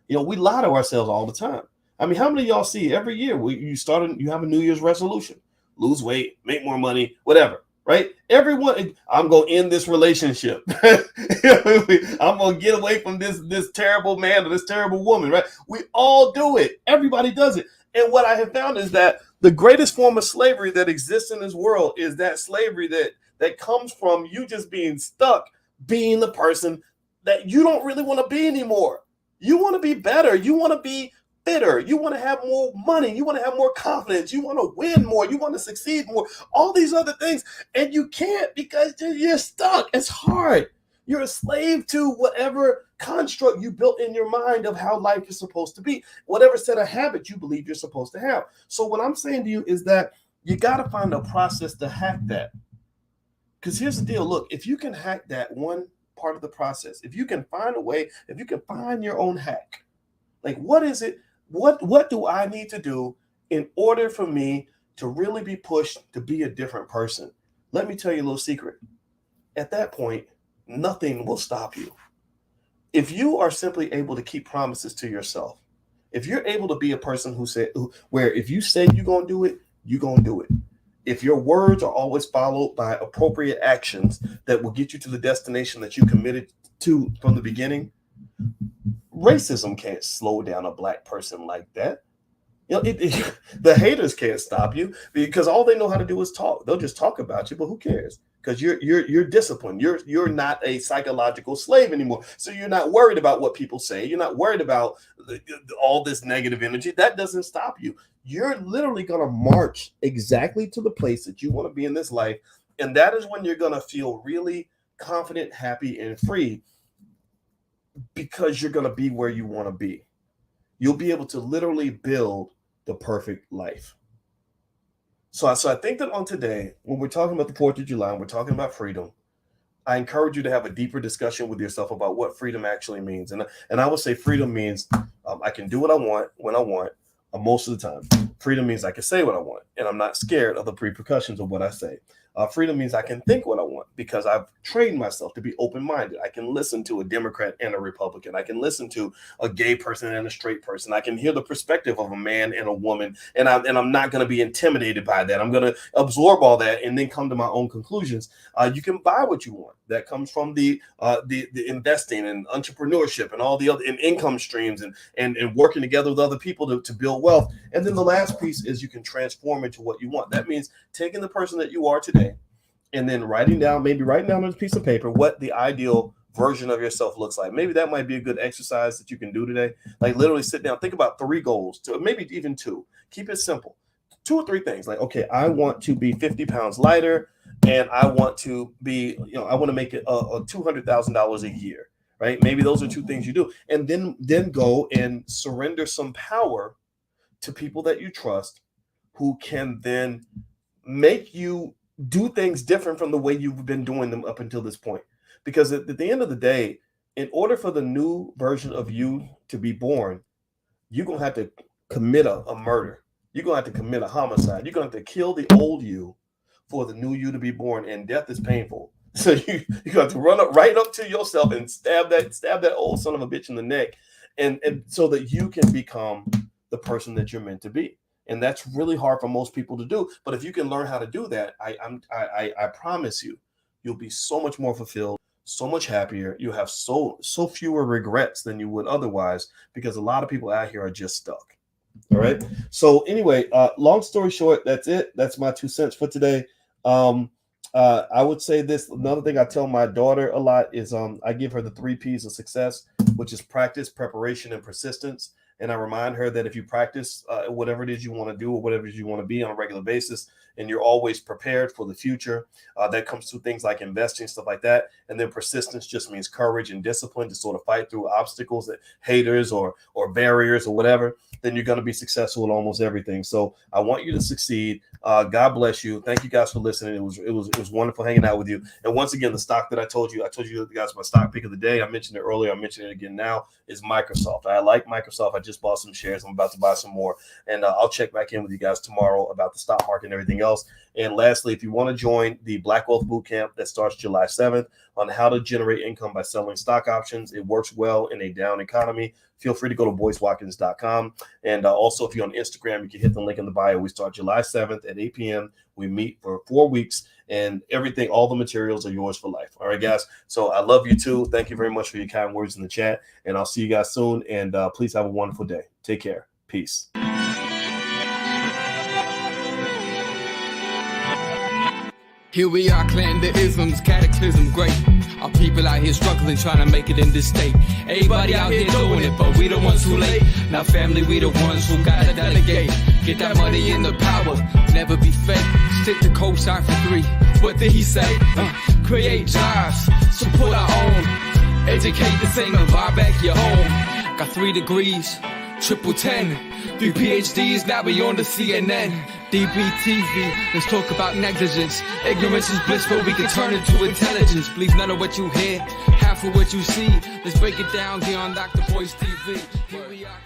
We lie to ourselves all the time. I mean, how many of y'all see every year you have a New Year's resolution, lose weight, make more money, whatever. Right? Everyone, I'm going to end this relationship. I'm going to get away from this terrible man or this terrible woman, right? We all do it. Everybody does it. And what I have found is that the greatest form of slavery that exists in this world is that slavery that comes from you just being stuck being the person that you don't really want to be anymore. You want to be better. You want to be fitter. You want to have more money. You want to have more confidence. You want to win more. You want to succeed more. All these other things. And you can't because you're stuck. It's hard. You're a slave to whatever construct you built in your mind of how life is supposed to be, whatever set of habits you believe you're supposed to have. So what I'm saying to you is that you got to find a process to hack that. Because here's the deal. Look, if you can hack that one part of the process, if you can find a way, if you can find your own hack, like what is it? What do I need to do in order for me to really be pushed to be a different person? Let me tell you a little secret. At that point, nothing will stop you. If you are simply able to keep promises to yourself, if you're able to be a person where if you say you're going to do it, you're going to do it. If your words are always followed by appropriate actions that will get you to the destination that you committed to from the beginning, racism can't slow down a black person like that. You know, the haters can't stop you because all they know how to do is talk. They'll just talk about you, but who cares? Because you're disciplined. You're not a psychological slave anymore. So you're not worried about what people say. You're not worried about all this negative energy. That doesn't stop you. You're literally going to march exactly to the place that you want to be in this life. And that is when you're going to feel really confident, happy, and free because you're going to be where you want to be. You'll be able to literally build the perfect life. So I think that on today, when we're talking about the 4th of July and we're talking about freedom, I encourage you to have a deeper discussion with yourself about what freedom actually means. And I would say freedom means I can do what I want when I want most of the time. Freedom means I can say what I want and I'm not scared of the repercussions of what I say. Freedom means I can think what I want because I've trained myself to be open-minded. I can listen to a Democrat and a Republican. I can listen to a gay person and a straight person. I can hear the perspective of a man and a woman, and I'm not going to be intimidated by that. I'm going to absorb all that and then come to my own conclusions. You can buy what you want. That comes from the investing and entrepreneurship and all the other income streams and working together with other people to build wealth. And then the last piece is you can transform into what you want. That means taking the person that you are today and then writing down on a piece of paper what the ideal version of yourself looks like. Maybe that might be a good exercise that you can do today. Like literally sit down, think about 3 goals, maybe even 2. Keep it simple. 2 or 3 things. Like, okay, I want to be 50 pounds lighter and I want to be, I want to make it $200,000 a year, right? Maybe those are 2 things you do. And then go and surrender some power to people that you trust who can then make you do things different from the way you've been doing them up until this point. Because at the end of the day, in order for the new version of you to be born, you're going to have to commit a murder. You're going to have to commit a homicide. You're going to have to kill the old you for the new you to be born. And death is painful. So you have to run right up to yourself and stab that old son of a bitch in the neck. And so that you can become the person that you're meant to be. And that's really hard for most people to do. But if you can learn how to do that, I promise you, you'll be so much more fulfilled, so much happier. You have so fewer regrets than you would otherwise, because a lot of people out here are just stuck. All right. So anyway, long story short, that's it. That's my 2 cents for today. I would say this. Another thing I tell my daughter a lot is I give her the 3 P's of success, which is practice, preparation, and persistence. And I remind her that if you practice whatever it is you want to do or whatever it is you want to be on a regular basis, and you're always prepared for the future, that comes through things like investing, stuff like that. And then persistence just means courage and discipline to sort of fight through obstacles, that haters or barriers or whatever. Then you're going to be successful in almost everything. So I want you to succeed. God bless you. Thank you guys for listening. It was wonderful hanging out with you. And once again, the stock that I told you guys my stock pick of the day. I mentioned it earlier. I mentioned it again now is Microsoft. I like Microsoft. I just bought some shares. I'm about to buy some more. And I'll check back in with you guys tomorrow about the stock market and everything else. And lastly, if you want to join the Black Wealth Bootcamp that starts July 7th on how to generate income by selling stock options, it works well in a down economy. Feel free to go to boycewatkins.com. And also, if you're on Instagram, you can hit the link in the bio. We start July 7th at 8 p.m. We meet for 4 weeks, and everything, all the materials are yours for life. All right, guys. So I love you too. Thank you very much for your kind words in the chat. And I'll see you guys soon. And please have a wonderful day. Take care. Peace. Here we are, clan the isms, cataclysm great. Our people out here struggling, trying to make it in this state. Everybody out here doing it, but we the ones who late. Now family, we the ones who gotta delegate. Get that money in the power, never be fake. Stick to cosign for 3. What did he say? Create jobs, support our own. Educate the same and buy back your home. Got 3 degrees, triple 10. 3 PhDs, now we on the CNN. DBTV, let's talk about negligence. Ignorance is bliss, but we can turn it to intelligence. Believe none of what you hear, half of what you see. Let's break it down here on Dr. Boyce TV. Here we are.